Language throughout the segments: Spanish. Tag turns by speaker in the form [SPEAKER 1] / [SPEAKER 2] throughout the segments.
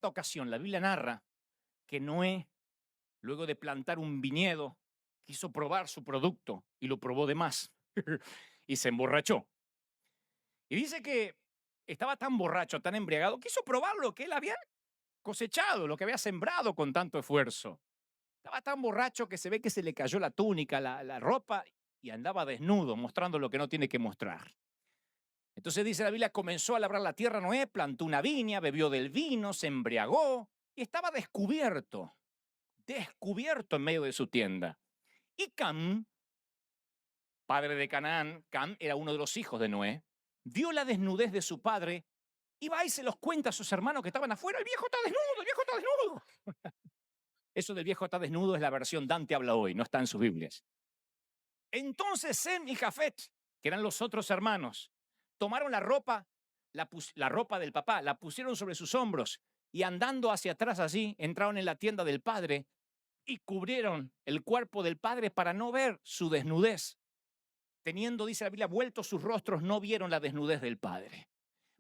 [SPEAKER 1] cierta ocasión, la Biblia narra que Noé, luego de plantar un viñedo, quiso probar su producto y lo probó de más y se emborrachó. Y dice que estaba tan borracho, tan embriagado, quiso probar lo que él había cosechado, lo que había sembrado con tanto esfuerzo. Estaba tan borracho que se ve que se le cayó la túnica, la ropa, y andaba desnudo, mostrando lo que no tiene que mostrar. Entonces dice la Biblia, comenzó a labrar la tierra Noé, plantó una viña, bebió del vino, se embriagó y estaba descubierto en medio de su tienda. Y Cam, padre de Canaán, Cam era uno de los hijos de Noé, vio la desnudez de su padre y va y se los cuenta a sus hermanos que estaban afuera. El viejo está desnudo, el viejo está desnudo. Eso del viejo está desnudo es la versión Dante habla hoy, no está en sus Biblias. Entonces Sem y Jafet, que eran los otros hermanos, tomaron la ropa, la ropa del papá, la pusieron sobre sus hombros y andando hacia atrás así, entraron en la tienda del padre y cubrieron el cuerpo del padre para no ver su desnudez. Teniendo, dice la Biblia, vueltos sus rostros, no vieron la desnudez del padre.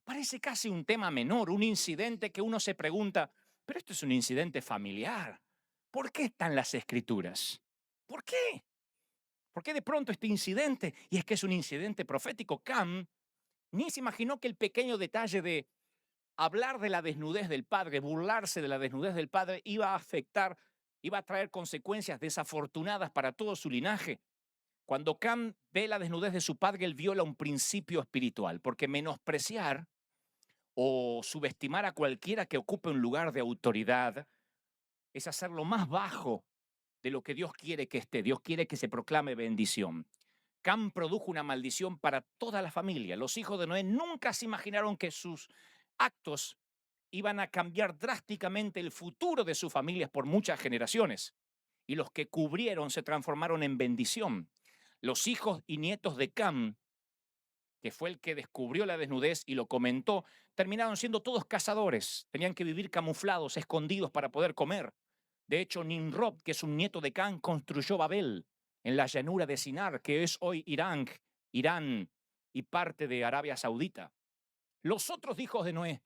[SPEAKER 1] Parece casi un tema menor, un incidente que uno se pregunta, pero esto es un incidente familiar. ¿Por qué están las escrituras? ¿Por qué? ¿Por qué de pronto este incidente? Y es que es un incidente profético. Cam ni se imaginó que el pequeño detalle de hablar de la desnudez del padre, burlarse de la desnudez del padre, iba a afectar, iba a traer consecuencias desafortunadas para todo su linaje. Cuando Cam ve la desnudez de su padre, él viola un principio espiritual, porque menospreciar o subestimar a cualquiera que ocupe un lugar de autoridad es hacerlo más bajo de lo que Dios quiere que esté. Dios quiere que se proclame bendición. Cam produjo una maldición para toda la familia. Los hijos de Noé nunca se imaginaron que sus actos iban a cambiar drásticamente el futuro de sus familias por muchas generaciones. Y los que cubrieron se transformaron en bendición. Los hijos y nietos de Cam, que fue el que descubrió la desnudez y lo comentó, terminaron siendo todos cazadores. Tenían que vivir camuflados, escondidos para poder comer. De hecho, Nimrod, que es un nieto de Cam, construyó Babel en la llanura de Sinar, que es hoy Irán y parte de Arabia Saudita. Los otros hijos de Noé,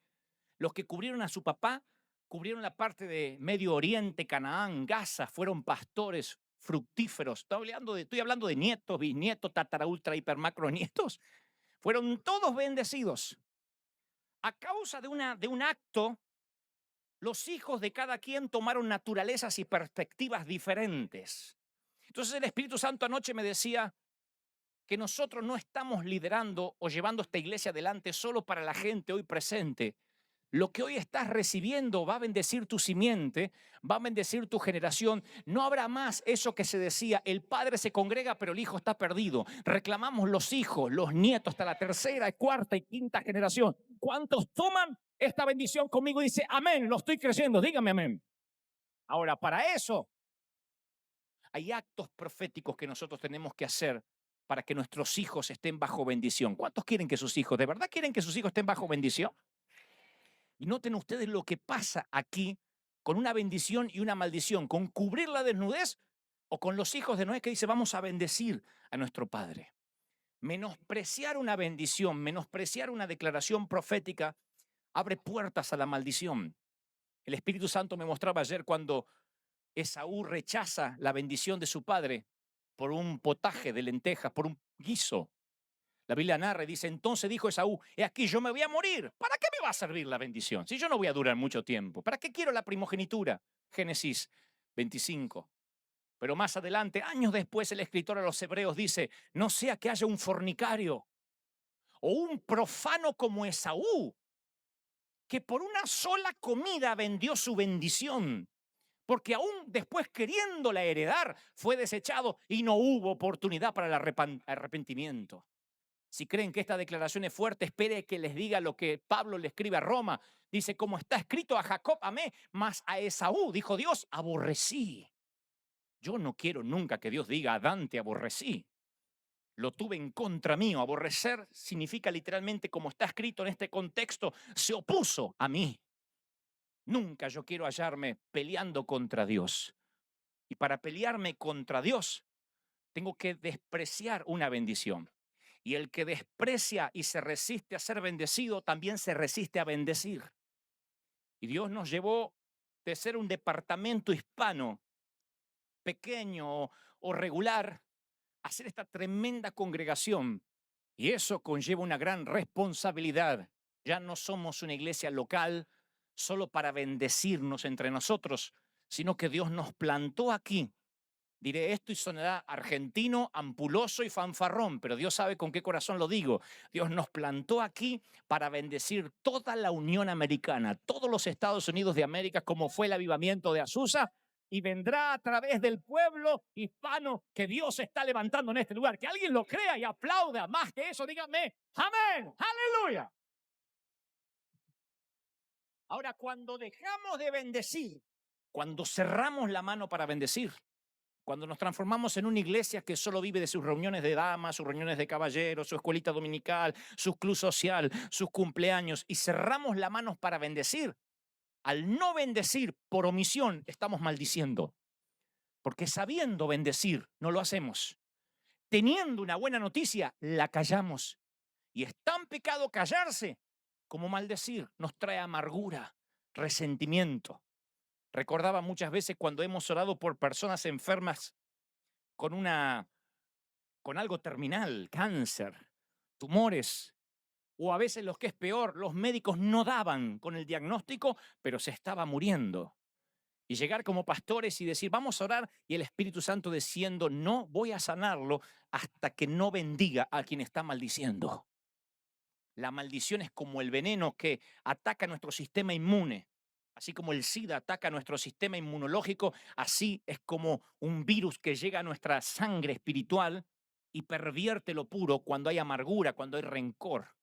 [SPEAKER 1] los que cubrieron a su papá, cubrieron la parte de Medio Oriente, Canaán, Gaza, fueron pastores fructíferos. Estoy hablando de nietos, bisnietos, tatara, ultra, hiper, macro nietos. Fueron todos bendecidos. A causa de un acto, los hijos de cada quien tomaron naturalezas y perspectivas diferentes. Entonces el Espíritu Santo anoche me decía que nosotros no estamos liderando o llevando esta iglesia adelante solo para la gente hoy presente. Lo que hoy estás recibiendo va a bendecir tu simiente, va a bendecir tu generación. No habrá más eso que se decía, el padre se congrega pero el hijo está perdido. Reclamamos los hijos, los nietos, hasta la tercera, cuarta y quinta generación. ¿Cuántos toman esta bendición conmigo y dice, amén, lo estoy creyendo? Dígame amén. Ahora, para eso hay actos proféticos que nosotros tenemos que hacer para que nuestros hijos estén bajo bendición. ¿Cuántos quieren que sus hijos, de verdad quieren que sus hijos estén bajo bendición? Y noten ustedes lo que pasa aquí con una bendición y una maldición, con cubrir la desnudez o con los hijos de Noé que dice vamos a bendecir a nuestro padre. Menospreciar una bendición, menospreciar una declaración profética abre puertas a la maldición. El Espíritu Santo me mostraba ayer cuando Esaú rechaza la bendición de su padre por un potaje de lentejas, por un guiso. La Biblia narra y dice, entonces dijo Esaú, he aquí yo me voy a morir. ¿Para qué me va a servir la bendición? Si yo no voy a durar mucho tiempo. ¿Para qué quiero la primogenitura? Génesis 25. Pero más adelante, años después, el escritor a los hebreos dice, no sea que haya un fornicario o un profano como Esaú, que por una sola comida vendió su bendición, porque aún después queriéndola heredar, fue desechado y no hubo oportunidad para el arrepentimiento. Si creen que esta declaración es fuerte, espere que les diga lo que Pablo le escribe a Roma. Dice, como está escrito, a Jacob amé, mas a Esaú, dijo Dios, aborrecí. Yo no quiero nunca que Dios diga, a Adán te aborrecí. Lo tuve en contra mío. Aborrecer significa literalmente, como está escrito en este contexto, se opuso a mí. Nunca yo quiero hallarme peleando contra Dios. Y para pelearme contra Dios, tengo que despreciar una bendición. Y el que desprecia y se resiste a ser bendecido, también se resiste a bendecir. Y Dios nos llevó de ser un departamento hispano pequeño o regular a ser esta tremenda congregación. Y eso conlleva una gran responsabilidad. Ya no somos una iglesia local solo para bendecirnos entre nosotros, sino que Dios nos plantó aquí. Diré esto y sonará argentino, ampuloso y fanfarrón, pero Dios sabe con qué corazón lo digo. Dios nos plantó aquí para bendecir toda la Unión Americana, todos los Estados Unidos de América, como fue el avivamiento de Azusa, y vendrá a través del pueblo hispano que Dios está levantando en este lugar. Que alguien lo crea y aplauda. Más que eso, díganme, amén, aleluya. Ahora, cuando dejamos de bendecir, cuando cerramos la mano para bendecir, cuando nos transformamos en una iglesia que solo vive de sus reuniones de damas, sus reuniones de caballeros, su escuelita dominical, su club social, sus cumpleaños, y cerramos las manos para bendecir, al no bendecir por omisión, estamos maldiciendo. Porque sabiendo bendecir, no lo hacemos. Teniendo una buena noticia, la callamos. Y es tan pecado callarse como maldecir. Nos trae amargura, resentimiento. Recordaba muchas veces cuando hemos orado por personas enfermas con algo terminal, cáncer, tumores, o a veces lo que es peor, los médicos no daban con el diagnóstico, pero se estaba muriendo. Y llegar como pastores y decir, vamos a orar, y el Espíritu Santo diciendo, no voy a sanarlo hasta que no bendiga a quien está maldiciendo. La maldición es como el veneno que ataca nuestro sistema inmune. Así como el SIDA ataca nuestro sistema inmunológico, así es como un virus que llega a nuestra sangre espiritual y pervierte lo puro cuando hay amargura, cuando hay rencor.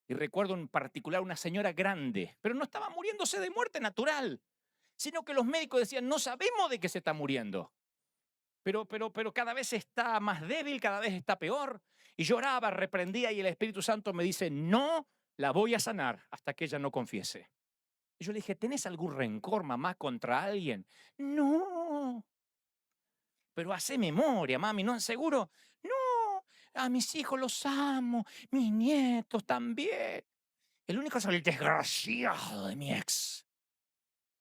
[SPEAKER 1] Y recuerdo en particular una señora grande, pero no estaba muriéndose de muerte natural, sino que los médicos decían, no sabemos de qué se está muriendo. Pero cada vez está más débil, cada vez está peor. Y lloraba, reprendía y el Espíritu Santo me dice, no la voy a sanar hasta que ella no confiese. Y yo le dije, ¿tenés algún rencor, mamá, contra alguien? No. Pero hace memoria, mami, ¿no? ¿Seguro? No, a mis hijos los amo, mis nietos también. El único es el desgraciado de mi ex.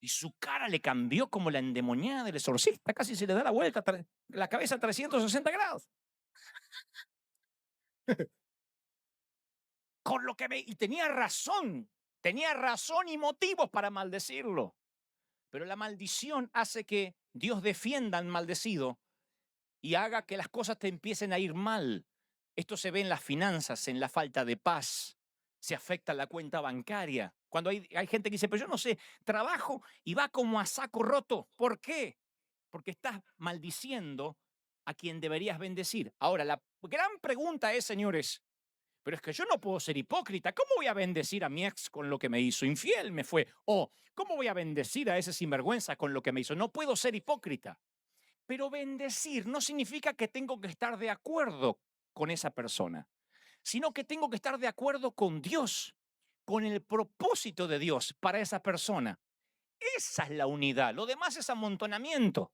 [SPEAKER 1] Y su cara le cambió como la endemoniada del exorcista. Casi se le da la vuelta, la cabeza a 360 grados. Con lo que y tenía razón y motivos para maldecirlo. Pero la maldición hace que Dios defienda al maldecido y haga que las cosas te empiecen a ir mal. Esto se ve en las finanzas, en la falta de paz, se afecta la cuenta bancaria. Cuando hay gente que dice, pero yo no sé, trabajo y va como a saco roto. ¿Por qué? Porque estás maldiciendo a quien deberías bendecir. Ahora, la gran pregunta es, señores, pero es que yo no puedo ser hipócrita. ¿Cómo voy a bendecir a mi ex con lo que me hizo? Infiel me fue. O, ¿cómo voy a bendecir a ese sinvergüenza con lo que me hizo? No puedo ser hipócrita. Pero bendecir no significa que tengo que estar de acuerdo con esa persona, sino que tengo que estar de acuerdo con Dios, con el propósito de Dios para esa persona. Esa es la unidad. Lo demás es amontonamiento.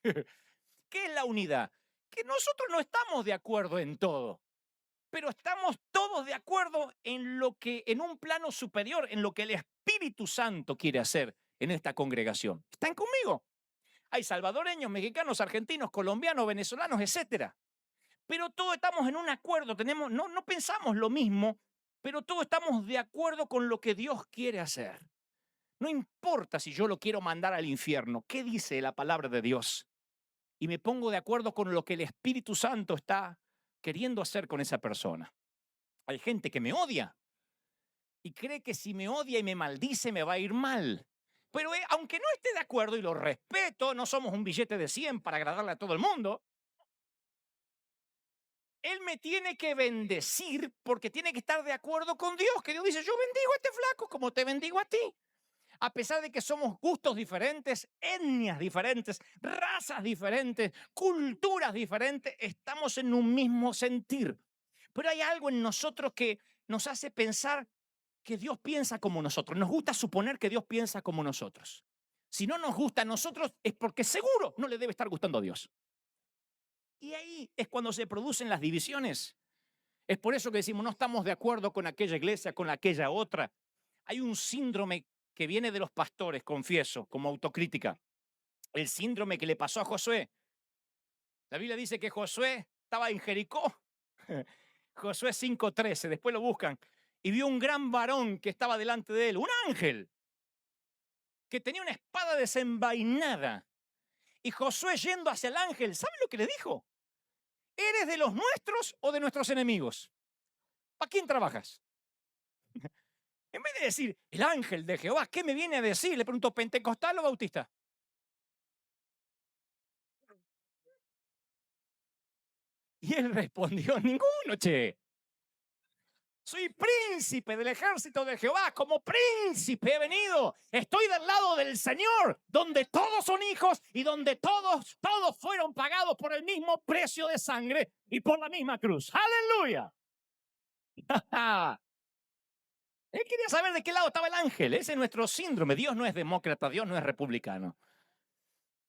[SPEAKER 1] ¿Qué es la unidad? Que nosotros no estamos de acuerdo en todo, pero estamos todos de acuerdo en lo que, en un plano superior, en lo que el Espíritu Santo quiere hacer en esta congregación. ¿Están conmigo? Hay salvadoreños, mexicanos, argentinos, colombianos, venezolanos, etcétera. Pero todos estamos en un acuerdo, no pensamos lo mismo, pero todos estamos de acuerdo con lo que Dios quiere hacer. No importa si yo lo quiero mandar al infierno, ¿qué dice la palabra de Dios? Y me pongo de acuerdo con lo que el Espíritu Santo está queriendo hacer con esa persona. Hay gente que me odia y cree que si me odia y me maldice me va a ir mal. Pero aunque no esté de acuerdo y lo respeto, no somos un billete de 100 para agradarle a todo el mundo, él me tiene que bendecir porque tiene que estar de acuerdo con Dios, que Dios dice, yo bendigo a este flaco como te bendigo a ti. A pesar de que somos gustos diferentes, etnias diferentes, razas diferentes, culturas diferentes, estamos en un mismo sentir. Pero hay algo en nosotros que nos hace pensar que Dios piensa como nosotros. Nos gusta suponer que Dios piensa como nosotros. Si no nos gusta a nosotros es porque seguro no le debe estar gustando a Dios. Y ahí es cuando se producen las divisiones. Es por eso que decimos, no estamos de acuerdo con aquella iglesia, con aquella otra. Hay un síndrome que viene de los pastores, confieso, como autocrítica. El síndrome que le pasó a Josué. La Biblia dice que Josué estaba en Jericó. Josué 5:13, después lo buscan. Y vio un gran varón que estaba delante de él, un ángel, que tenía una espada desenvainada. Y Josué yendo hacia el ángel, ¿sabe lo que le dijo? ¿Eres de los nuestros o de nuestros enemigos? ¿Para quién trabajas? En vez de decir, el ángel de Jehová, ¿qué me viene a decir? Le preguntó, ¿pentecostal o bautista? Y él respondió, ninguno, che. Soy príncipe del ejército de Jehová, como príncipe he venido. Estoy del lado del Señor, donde todos son hijos y donde todos fueron pagados por el mismo precio de sangre y por la misma cruz. ¡Aleluya! Él quería saber de qué lado estaba el ángel. Ese es nuestro síndrome. Dios no es demócrata, Dios no es republicano.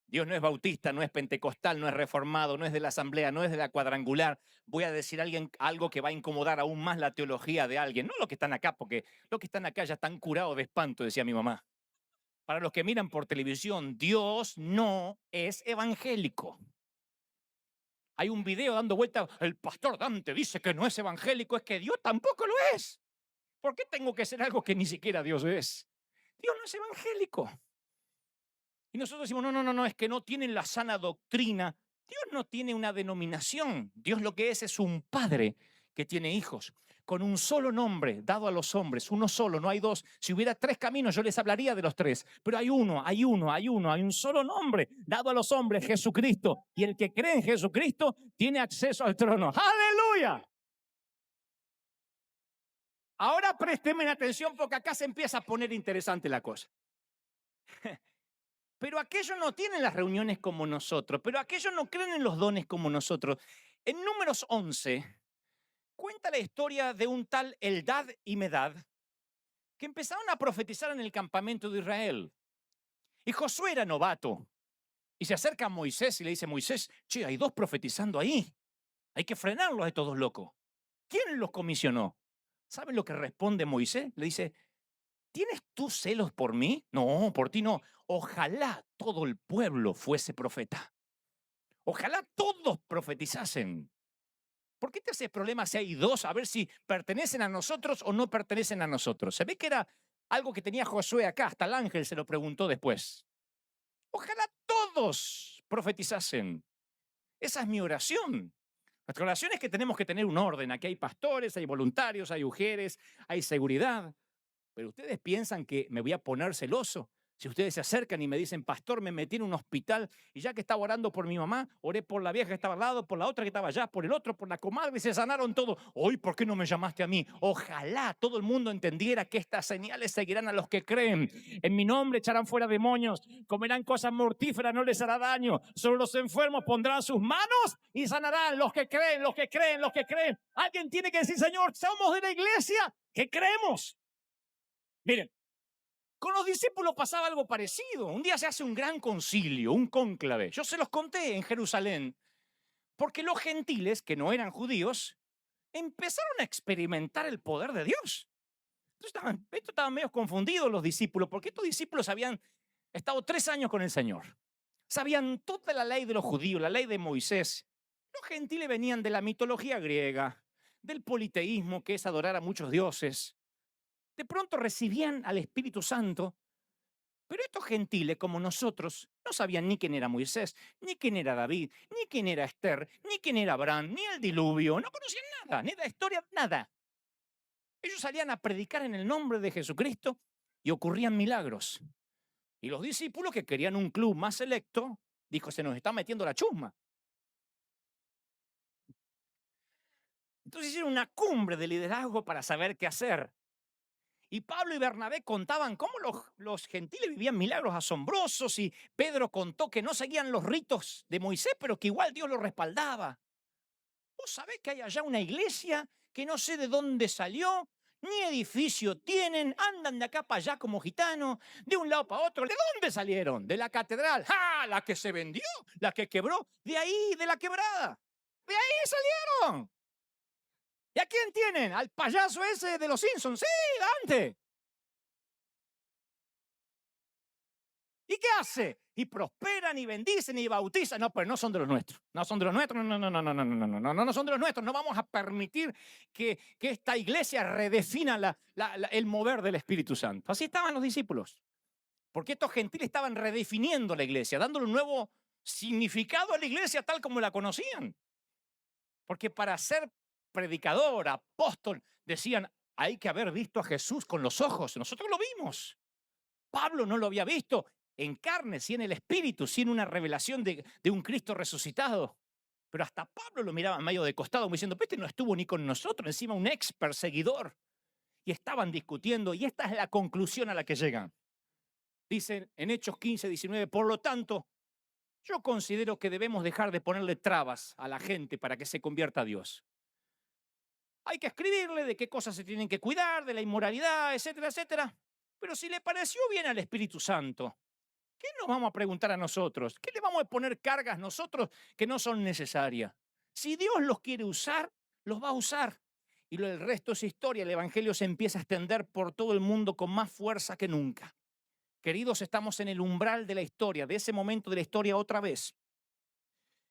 [SPEAKER 1] Dios no es bautista, no es pentecostal, no es reformado, no es de la asamblea, no es de la cuadrangular. Voy a decir algo que va a incomodar aún más la teología de alguien. No los que están acá, porque los que están acá ya están curados de espanto, decía mi mamá. Para los que miran por televisión, Dios no es evangélico. Hay un video dando vuelta, el pastor Dante dice que no es evangélico, es que Dios tampoco lo es. ¿Por qué tengo que ser algo que ni siquiera Dios es? Dios no es evangélico. Y nosotros decimos, no, es que no tienen la sana doctrina. Dios no tiene una denominación. Dios lo que es un padre que tiene hijos, con un solo nombre dado a los hombres, uno solo, no hay dos. Si hubiera tres caminos, yo les hablaría de los tres, pero hay un solo nombre dado a los hombres, Jesucristo. Y el que cree en Jesucristo tiene acceso al trono. ¡Aleluya! Ahora présteme atención porque acá se empieza a poner interesante la cosa. Pero aquellos no tienen las reuniones como nosotros, pero aquellos no creen en los dones como nosotros. En Números 11 cuenta la historia de un tal Eldad y Medad que empezaron a profetizar en el campamento de Israel. Y Josué era novato. Y se acerca a Moisés y le dice, Moisés, che, hay dos profetizando ahí. Hay que frenarlos a estos dos locos. ¿Quién los comisionó? ¿Saben lo que responde Moisés? Le dice, ¿tienes tú celos por mí? No, por ti no. Ojalá todo el pueblo fuese profeta. Ojalá todos profetizasen. ¿Por qué te haces problema si hay dos? A ver si pertenecen a nosotros o no pertenecen a nosotros. Se ve que era algo que tenía Josué acá, hasta el ángel se lo preguntó después. Ojalá todos profetizasen. Esa es mi oración. Nuestra oración es que tenemos que tener un orden. Aquí hay pastores, hay voluntarios, hay mujeres, hay seguridad. Pero ustedes piensan que me voy a poner celoso. Si ustedes se acercan y me dicen, pastor, me metí en un hospital y ya que estaba orando por mi mamá, oré por la vieja que estaba al lado, por la otra que estaba allá, por el otro, por la comadre y se sanaron todos. Hoy, ¿por qué no me llamaste a mí? Ojalá todo el mundo entendiera que estas señales seguirán a los que creen. En mi nombre echarán fuera demonios, comerán cosas mortíferas, no les hará daño. Sobre los enfermos pondrán sus manos y sanarán. Los que creen, los que creen, los que creen. Alguien tiene que decir, Señor, somos de la iglesia que creemos. Miren, con los discípulos pasaba algo parecido. Un día se hace un gran concilio, un cónclave. Yo se los conté en Jerusalén, porque los gentiles, que no eran judíos, empezaron a experimentar el poder de Dios. Estos estaban medio confundidos los discípulos, porque estos discípulos habían estado 3 años con el Señor. Sabían toda la ley de los judíos, la ley de Moisés. Los gentiles venían de la mitología griega, del politeísmo, que es adorar a muchos dioses. De pronto recibían al Espíritu Santo, pero estos gentiles, como nosotros, no sabían ni quién era Moisés, ni quién era David, ni quién era Esther, ni quién era Abraham, ni el diluvio, no conocían nada, ni la historia, nada. Ellos salían a predicar en el nombre de Jesucristo y ocurrían milagros. Y los discípulos que querían un club más selecto, dijo, se nos está metiendo la chusma. Entonces hicieron una cumbre de liderazgo para saber qué hacer. Y Pablo y Bernabé contaban cómo los gentiles vivían milagros asombrosos y Pedro contó que no seguían los ritos de Moisés, pero que igual Dios los respaldaba. ¿Vos sabés que hay allá una iglesia que no sé de dónde salió? Ni edificio tienen, andan de acá para allá como gitanos, de un lado para otro. ¿De dónde salieron? De la catedral. ¡Ja! La que se vendió, la que quebró, de ahí, de la quebrada. De ahí salieron. ¿Y a quién tienen? Al payaso ese de los Simpsons. Sí, Dante. ¿Y qué hace? Y prosperan y bendicen y bautizan. No, pero no son de los nuestros. No son de los nuestros. No, no, no, no, no, no, no, no, no, no son de los nuestros. No vamos a permitir que esta iglesia redefina el mover del Espíritu Santo. Así estaban los discípulos. Porque estos gentiles estaban redefiniendo la iglesia, dándole un nuevo significado a la iglesia tal como la conocían. Porque para ser predicador, apóstol, decían, hay que haber visto a Jesús con los ojos. Nosotros lo vimos. Pablo no lo había visto en carne, sí en el espíritu, sí en una revelación de un Cristo resucitado. Pero hasta Pablo lo miraba medio de costado, como diciendo, este no estuvo ni con nosotros, encima un ex perseguidor. Y estaban discutiendo, y esta es la conclusión a la que llegan. Dicen en Hechos 15, 19, por lo tanto, yo considero que debemos dejar de ponerle trabas a la gente para que se convierta a Dios. Hay que escribirle de qué cosas se tienen que cuidar, de la inmoralidad, etcétera, etcétera. Pero si le pareció bien al Espíritu Santo, ¿qué nos vamos a preguntar a nosotros? ¿Qué le vamos a poner cargas nosotros que no son necesarias? Si Dios los quiere usar, los va a usar. Y el resto es historia. El Evangelio se empieza a extender por todo el mundo con más fuerza que nunca. Queridos, estamos en el umbral de la historia, de ese momento de la historia otra vez.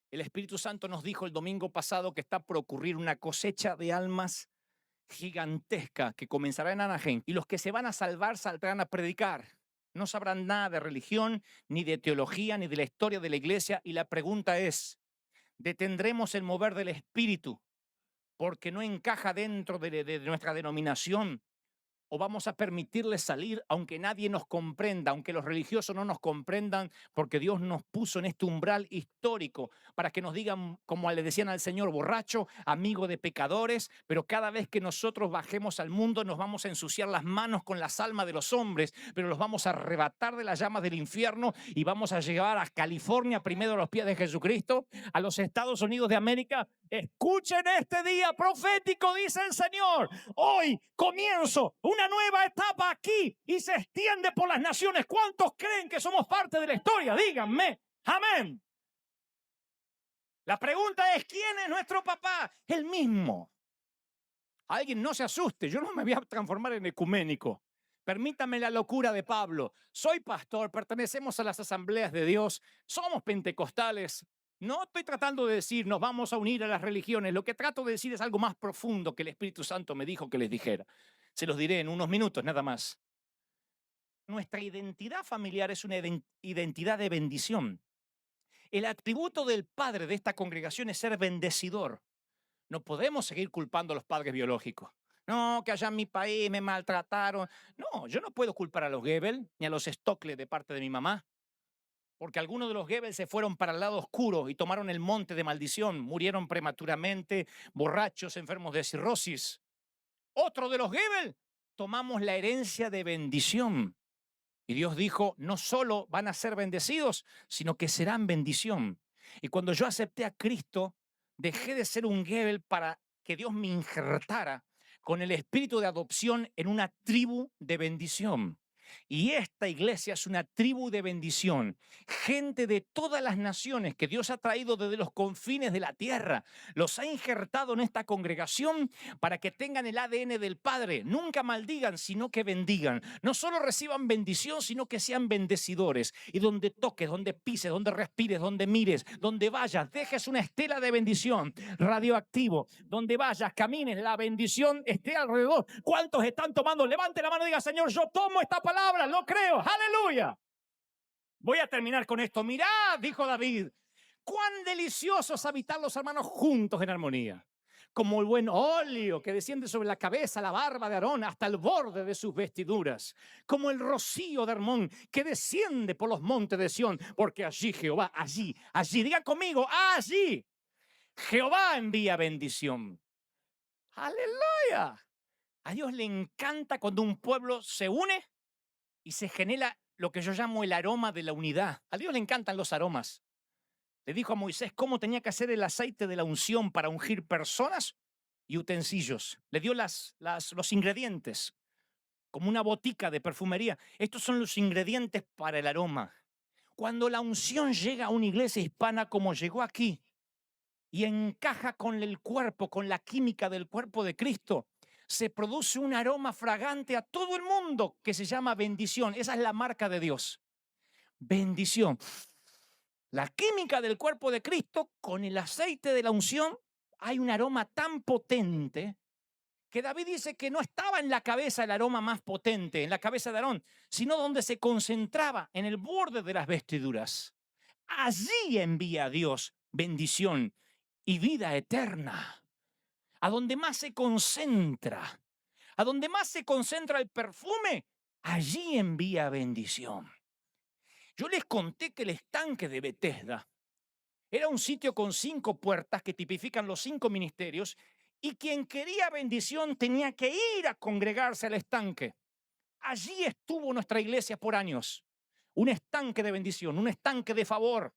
[SPEAKER 1] El Espíritu Santo nos dijo el domingo pasado que está por ocurrir una cosecha de almas gigantesca que comenzará en Anaheim. Y los que se van a salvar saldrán a predicar. No sabrán nada de religión, ni de teología, ni de la historia de la iglesia. Y la pregunta es, ¿detendremos el mover del Espíritu porque no encaja dentro de nuestra denominación? ¿O vamos a permitirles salir aunque nadie nos comprenda, aunque los religiosos no nos comprendan, porque Dios nos puso en este umbral histórico para que nos digan, como le decían al Señor, borracho, amigo de pecadores, pero cada vez que nosotros bajemos al mundo nos vamos a ensuciar las manos con las almas de los hombres, pero los vamos a arrebatar de las llamas del infierno y vamos a llevar a California primero a los pies de Jesucristo, a los Estados Unidos de América? Escuchen este día profético, dice el Señor. Hoy comienzo una nueva etapa aquí y se extiende por las naciones. ¿Cuántos creen que somos parte de la historia? Díganme. Amén. La pregunta es, ¿quién es nuestro papá? El mismo. Alguien no se asuste, yo no me voy a transformar en ecuménico. Permítame la locura de Pablo. Soy pastor, pertenecemos a las asambleas de Dios, somos pentecostales. No estoy tratando de decir nos vamos a unir a las religiones. Lo que trato de decir es algo más profundo que el Espíritu Santo me dijo que les dijera. Se los diré en unos minutos, nada más. Nuestra identidad familiar es una identidad de bendición. El atributo del padre de esta congregación es ser bendecidor. No podemos seguir culpando a los padres biológicos. No, que allá en mi país me maltrataron. No, yo no puedo culpar a los Goebbels ni a los Stockley de parte de mi mamá. Porque algunos de los Goebbels se fueron para el lado oscuro y tomaron el monte de maldición. Murieron prematuramente, borrachos, enfermos de cirrosis. Otro de los Goebbels, tomamos la herencia de bendición. Y Dios dijo, no solo van a ser bendecidos, sino que serán bendición. Y cuando yo acepté a Cristo, dejé de ser un Goebbels para que Dios me injertara con el espíritu de adopción en una tribu de bendición. Y esta iglesia es una tribu de bendición. Gente de todas las naciones que Dios ha traído desde los confines de la tierra. Los ha injertado en esta congregación para que tengan el ADN del Padre. Nunca maldigan, sino que bendigan. No solo reciban bendición, sino que sean bendecidores. Y donde toques, donde pises, donde respires, donde mires, donde vayas, dejes una estela de bendición radioactivo. Donde vayas, camines, la bendición esté alrededor. ¿Cuántos están tomando? Levante la mano y diga, Señor, yo tomo esta palabra. Lo creo, aleluya. Voy a terminar con esto. Mirad, dijo David, cuán delicioso es habitar los hermanos juntos en armonía. Como el buen óleo que desciende sobre la cabeza, la barba de Aarón, hasta el borde de sus vestiduras. Como el rocío de Hermón que desciende por los montes de Sión. Porque allí Jehová, allí, diga conmigo, allí, Jehová envía bendición. Aleluya. A Dios le encanta cuando un pueblo se une y se genera lo que yo llamo el aroma de la unidad. A Dios le encantan los aromas. Le dijo a Moisés cómo tenía que hacer el aceite de la unción para ungir personas y utensilios. Le dio los ingredientes, como una botica de perfumería. Estos son los ingredientes para el aroma. Cuando la unción llega a una iglesia hispana como llegó aquí y encaja con el cuerpo, con la química del cuerpo de Cristo, se produce un aroma fragante a todo el mundo que se llama bendición. Esa es la marca de Dios. bendición. La química del cuerpo de Cristo con el aceite de la unción, hay un aroma tan potente que David dice que no estaba en la cabeza el aroma más potente, en la cabeza de Aarón, sino donde se concentraba, en el borde de las vestiduras. Allí envía Dios bendición y vida eterna. A donde más se concentra, a donde más se concentra el perfume, allí envía bendición. Yo les conté que el estanque de Betesda era un sitio con 5 puertas que tipifican los 5 ministerios, y quien quería bendición tenía que ir a congregarse al estanque. Allí estuvo nuestra iglesia por años. Un estanque de bendición, un estanque de favor.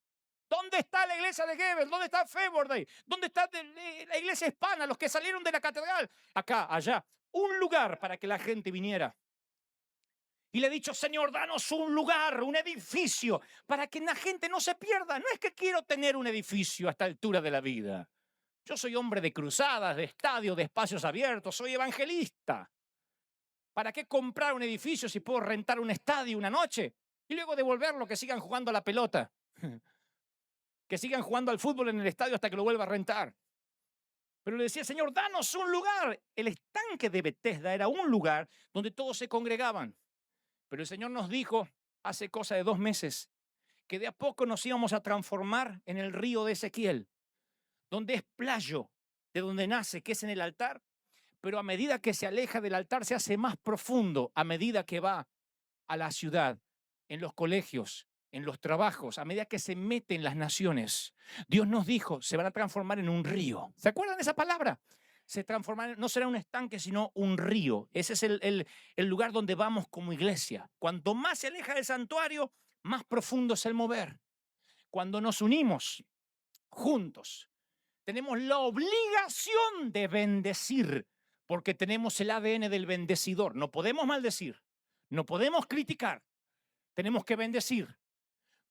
[SPEAKER 1] ¿Dónde está la iglesia de Gebel? ¿Dónde está Favor Day? ¿Dónde está la iglesia hispana? Los que salieron de la catedral. Acá, allá. Un lugar para que la gente viniera. Y le he dicho, Señor, danos un lugar, un edificio, para que la gente no se pierda. No es que quiero tener un edificio a esta altura de la vida. Yo soy hombre de cruzadas, de estadios, de espacios abiertos, soy evangelista. ¿Para qué comprar un edificio si puedo rentar un estadio una noche y luego devolverlo, que sigan jugando a la pelota? Que sigan jugando al fútbol en el estadio hasta que lo vuelva a rentar. Pero le decía, Señor, danos un lugar. El estanque de Betesda era un lugar donde todos se congregaban. Pero el Señor nos dijo hace cosa de 2 meses que de a poco nos íbamos a transformar en el río de Ezequiel, donde es playo, de donde nace, que es en el altar, pero a medida que se aleja del altar se hace más profundo, a medida que va a la ciudad, en los colegios, en los trabajos, a medida que se mete en las naciones. Dios nos dijo, se van a transformar en un río. ¿Se acuerdan de esa palabra? Se transformará, no será un estanque, sino un río. Ese es el lugar donde vamos como iglesia. Cuanto más se aleja del santuario, más profundo es el mover. Cuando nos unimos juntos, tenemos la obligación de bendecir, porque tenemos el ADN del bendecidor. No podemos maldecir, no podemos criticar, tenemos que bendecir.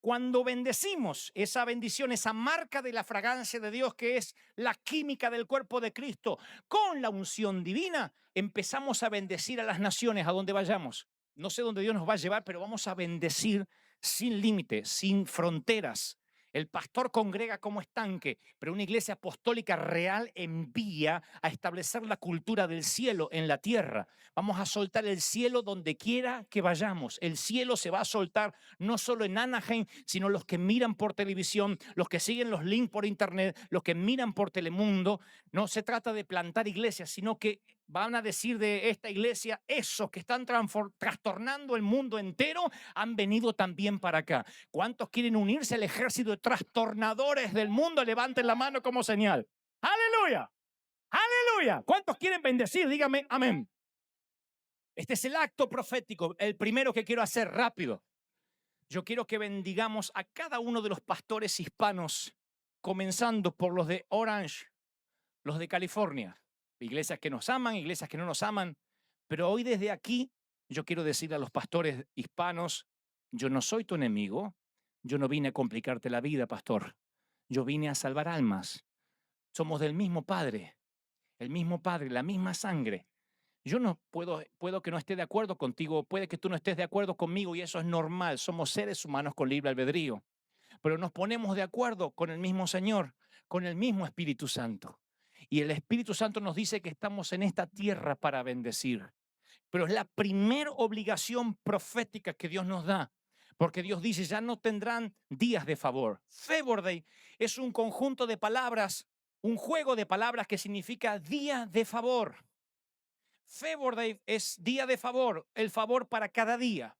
[SPEAKER 1] Cuando bendecimos, esa bendición, esa marca de la fragancia de Dios, que es la química del cuerpo de Cristo, con la unción divina, empezamos a bendecir a las naciones a donde vayamos. No sé dónde Dios nos va a llevar, pero vamos a bendecir sin límite, sin fronteras. El pastor congrega como estanque, pero una iglesia apostólica real envía a establecer la cultura del cielo en la tierra. Vamos a soltar el cielo donde quiera que vayamos. El cielo se va a soltar no solo en Anaheim, sino los que miran por televisión, los que siguen los links por internet, los que miran por Telemundo. No se trata de plantar iglesias, sino que van a decir de esta iglesia, esos que están trastornando el mundo entero han venido también para acá. ¿Cuántos quieren unirse al ejército de trastornadores del mundo? Levanten la mano como señal. ¡Aleluya! ¡Aleluya! ¿Cuántos quieren bendecir? Dígame amén. Este es el acto profético, el primero que quiero hacer rápido. Yo quiero que bendigamos a cada uno de los pastores hispanos, comenzando por los de Orange, los de California. Iglesias que nos aman, iglesias que no nos aman. Pero hoy desde aquí yo quiero decirle a los pastores hispanos, yo no soy tu enemigo, yo no vine a complicarte la vida, pastor. Yo vine a salvar almas. Somos del mismo Padre, el mismo Padre, la misma sangre. Yo no puedo que no esté de acuerdo contigo, puede que tú no estés de acuerdo conmigo y eso es normal. Somos seres humanos con libre albedrío. Pero nos ponemos de acuerdo con el mismo Señor, con el mismo Espíritu Santo. Y el Espíritu Santo nos dice que estamos en esta tierra para bendecir. Pero es la primera obligación profética que Dios nos da. Porque Dios dice, ya no tendrán días de favor. Favor Day es un conjunto de palabras, un juego de palabras que significa día de favor. Favor Day es día de favor, el favor para cada día.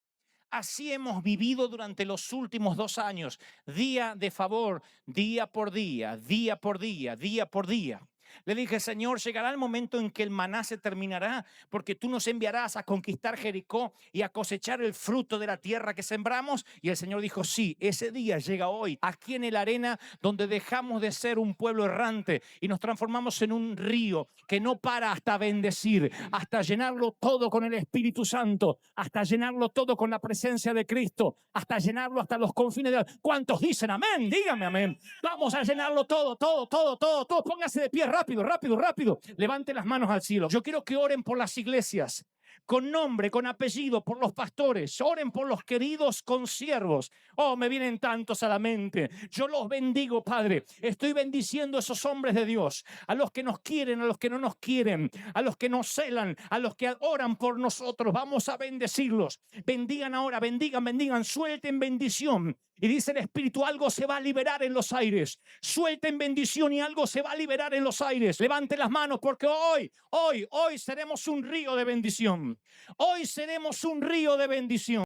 [SPEAKER 1] Así hemos vivido durante los últimos 2 años, día de favor, día por día, día por día, día por día. Le dije, Señor, llegará el momento en que el maná se terminará, porque tú nos enviarás a conquistar Jericó y a cosechar el fruto de la tierra que sembramos. Y el Señor dijo, sí, ese día llega hoy, aquí en el arena, donde dejamos de ser un pueblo errante y nos transformamos en un río que no para hasta bendecir, hasta llenarlo todo con el Espíritu Santo, hasta llenarlo todo con la presencia de Cristo, hasta llenarlo hasta los confines de... ¿Cuántos dicen amén? Dígame amén. Vamos a llenarlo todo, todo, todo, todo, todo. Póngase de pie rápido, rápido, rápido. Levante las manos al cielo. Yo quiero que oren por las iglesias, con nombre, con apellido, por los pastores. Oren por los queridos consiervos. Oh, me vienen tantos a la mente. Yo los bendigo, Padre. Estoy bendiciendo a esos hombres de Dios, a los que nos quieren, a los que no nos quieren, a los que nos celan, a los que oran por nosotros. Vamos a bendecirlos. Bendigan ahora, bendigan, suelten bendición. Y dice el Espíritu, algo se va a liberar en los aires. Suelten bendición y algo se va a liberar en los aires. Levanten las manos porque hoy seremos un río de bendición. Hoy seremos un río de bendición.